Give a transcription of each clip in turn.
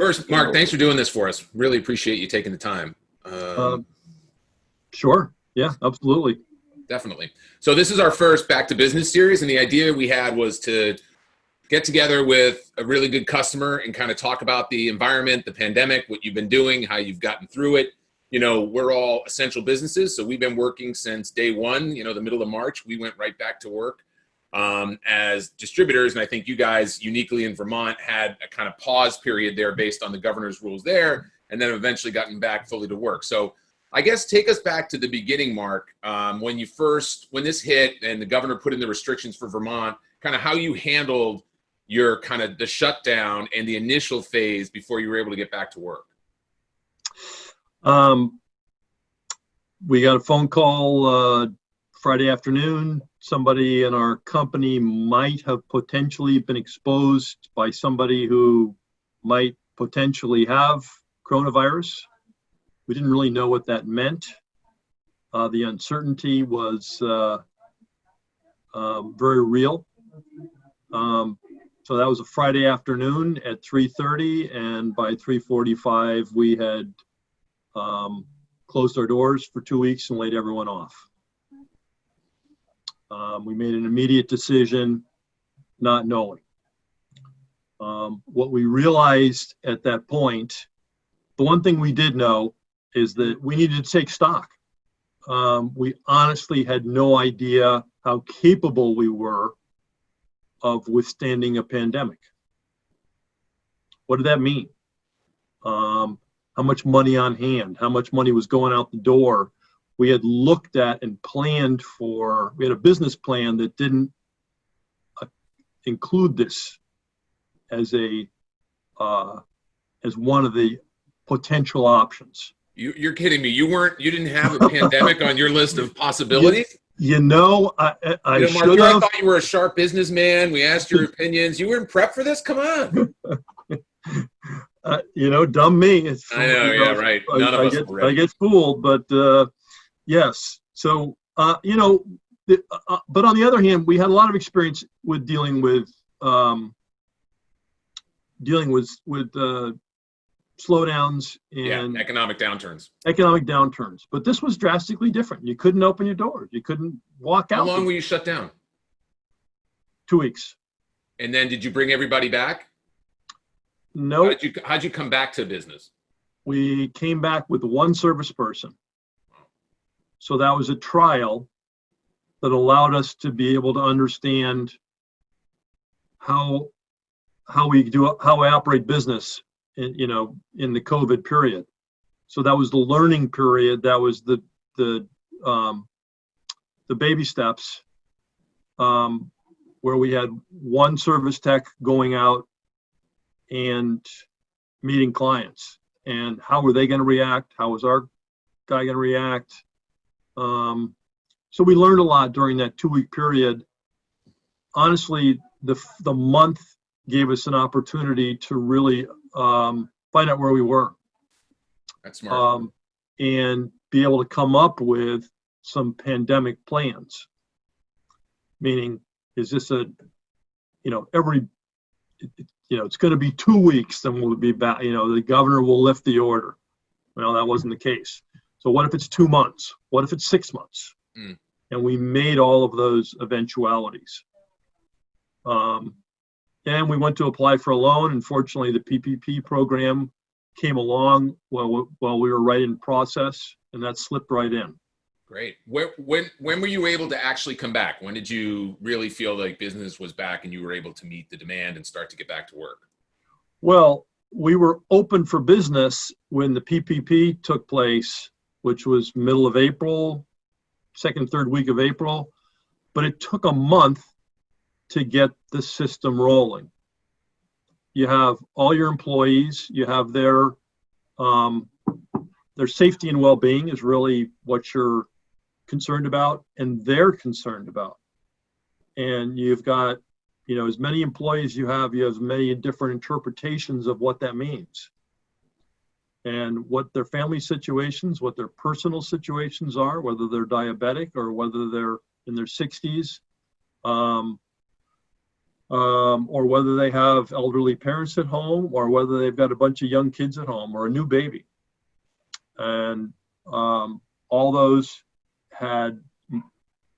First, Mark, thanks for doing this for us. Really appreciate you taking the time. Sure. Yeah, absolutely. Definitely. So this is our first Back to Business series, and the idea we had was to get together with a really good customer and kind of talk about the environment, the pandemic, what you've been doing, how you've gotten through it. You know, we're all essential businesses, so we've been working since day one. You know, the middle of March, we went right back to work as distributors, and I think you guys uniquely in Vermont had a kind of pause period there based on the governor's rules there, and then eventually gotten back fully to work. So I guess take us back to the beginning, Mark, when this hit and the governor put in the restrictions for Vermont, kind of how you handled your kind of the shutdown and the initial phase before you were able to get back to work. We got a phone call Friday afternoon. Somebody in our company might have potentially been exposed by somebody who might potentially have coronavirus. We didn't really know what that meant. The uncertainty was very real. So that was a Friday afternoon at 3:30, and by 3:45 we had closed our doors for 2 weeks and laid everyone off. We made an immediate decision, not knowing. What we realized at that point, the one thing we did know is that we needed to take stock. We honestly had no idea how capable we were of withstanding a pandemic. What did that mean? How much money on hand? How much money was going out the door? We had looked at and planned for, we had a business plan that didn't include this as one of the potential options. You're kidding me. You didn't have a pandemic on your list of possibilities? I Mark, should have. I thought you were a sharp businessman. We asked your opinions. You weren't prepped for this? Come on. Dumb me. I know, yeah, right. None of us were ready. I get fooled, but yes. So, but on the other hand, we had a lot of experience with dealing with slowdowns and economic downturns. But this was drastically different. You couldn't open your doors. You couldn't walk out. How long were you shut down? 2 weeks. And then did you bring everybody back? No. How'd you come back to business? We came back with one service person. So that was a trial that allowed us to be able to understand how we operate business in the COVID period. So that was the learning period. That was the baby steps, where we had one service tech going out and meeting clients, and how were they going to react? How was our guy going to react? So we learned a lot during that 2 week period. Honestly, the month gave us an opportunity to really find out where we were. That's smart. And be able to come up with some pandemic plans. Meaning, is this it's going to be 2 weeks, then we'll be back. The governor will lift the order. Well, that wasn't the case. So what if it's 2 months? What if it's 6 months? And we made all of those eventualities. And we went to apply for a loan. Unfortunately, the PPP program came along while we were right in process, and that slipped right in. Great. When were you able to actually come back? When did you really feel like business was back and you were able to meet the demand and start to get back to work? Well, we were open for business when the PPP took place, which was middle of April, second, third week of April, but it took a month to get the system rolling. You have all your employees, you have their safety and well-being is really what you're concerned about, and they're concerned about. And you've got, as many employees you have as many different interpretations of what that means. And what their family situations, what their personal situations are, whether they're diabetic or whether they're in their 60s. or whether they have elderly parents at home, or whether they've got a bunch of young kids at home or a new baby. And all those had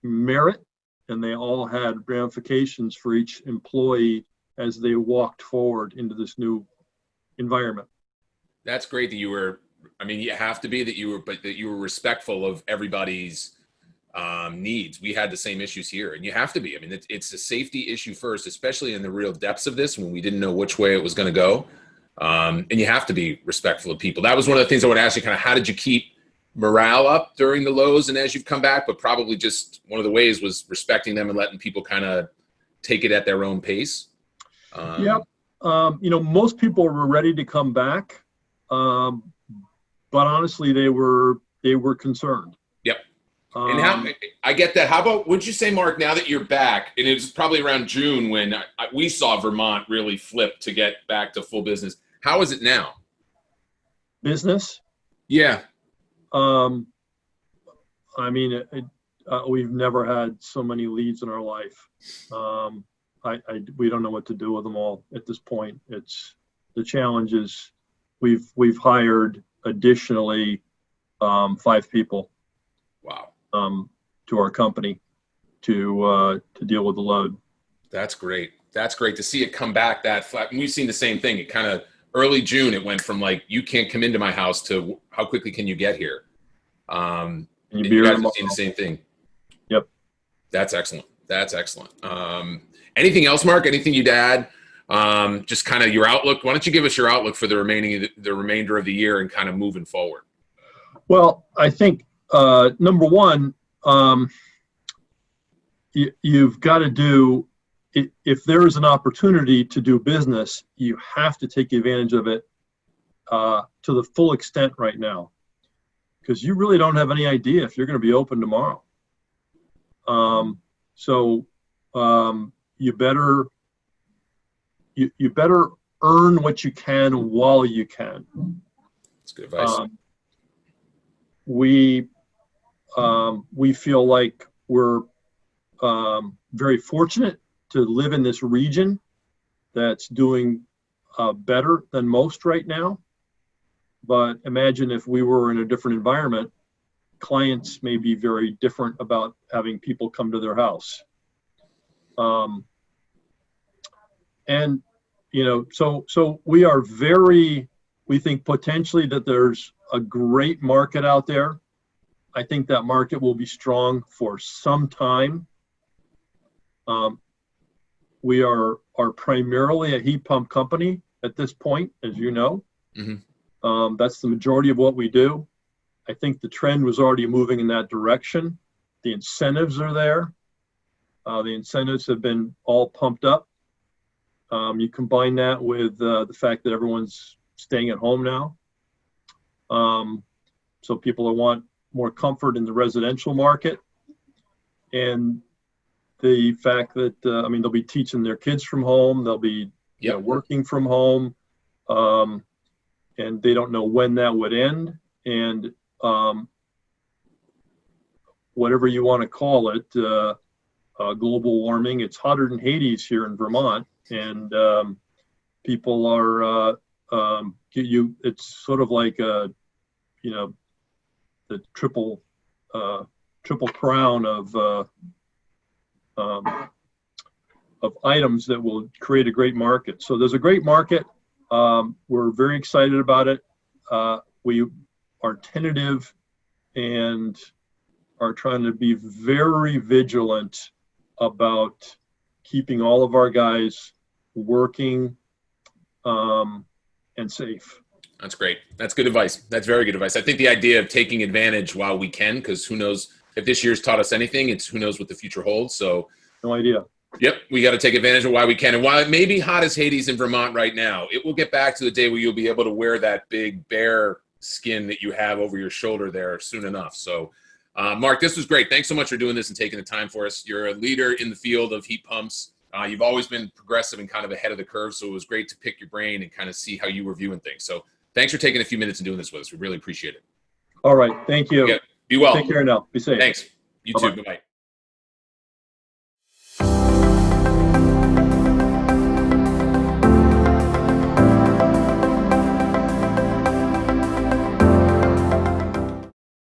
merit, and they all had ramifications for each employee as they walked forward into this new environment. That's great that you were, I mean, you have to be that you were, but that you were respectful of everybody's needs. We had the same issues here, and you have to be. I mean, it's a safety issue first, especially in the real depths of this when we didn't know which way it was going to go. And you have to be respectful of people. That was one of the things I would ask you, kind of, how did you keep morale up during the lows and as you've come back? But probably just one of the ways was respecting them and letting people kind of take it at their own pace. Yeah. Most people were ready to come back. But honestly, they were concerned. Yep. And how, I get that. How about, would you say, Mark, now that you're back, and it was probably around June when we saw Vermont really flip to get back to full business. How is it now? Business? Yeah. I mean, we've never had so many leads in our life. We don't know what to do with them all at this point. It's the challenge is we've hired additionally 5 people. Wow. To our company to deal with the load. That's great. That's great to see it come back that flat. And we've seen the same thing. It kind of early June, it went from like, you can't come into my house to how quickly can you get here? And you guys have seen the same thing. Yep. That's excellent. That's excellent. Anything else, Mark? Anything you'd add? Just kind of your outlook. Why don't you give us your outlook for the remainder of the year and kind of moving forward? Well, I think number one, you've got to do, if there is an opportunity to do business, you have to take advantage of it to the full extent right now, because you really don't have any idea if you're going to be open tomorrow. So you better earn what you can while you can. That's good advice. We feel like we're very fortunate to live in this region that's doing better than most right now. But imagine if we were in a different environment, clients may be very different about having people come to their house. And, so we are we think potentially that there's a great market out there. I think that market will be strong for some time. We are primarily a heat pump company at this point, as you know. Mm-hmm. That's the majority of what we do. I think the trend was already moving in that direction. The incentives are there. The incentives have been all pumped up. You combine that with the fact that everyone's staying at home now. So people want more comfort in the residential market. And the fact that, they'll be teaching their kids from home. They'll be working from home. And they don't know when that would end. And whatever you want to call it, global warming, it's hotter than Hades here in Vermont. And people are, it's sort of like, the triple crown of items that will create a great market. So there's a great market. We're very excited about it. We are tentative and are trying to be very vigilant about keeping all of our guys working and safe. That's great. That's good advice. That's very good advice. I think the idea of taking advantage while we can, because who knows if this year's taught us anything, it's who knows what the future holds. So no idea. Yep. We got to take advantage of while we can. And while it may be hot as Hades in Vermont right now, it will get back to the day where you'll be able to wear that big bear skin that you have over your shoulder there soon enough. So Mark, this was great. Thanks so much for doing this and taking the time for us. You're a leader in the field of heat pumps. You've always been progressive and kind of ahead of the curve. So it was great to pick your brain and kind of see how you were viewing things. So thanks for taking a few minutes and doing this with us. We really appreciate it. All right. Thank you. Yeah, be well. Take care now. Be safe. Thanks. You too. Bye-bye.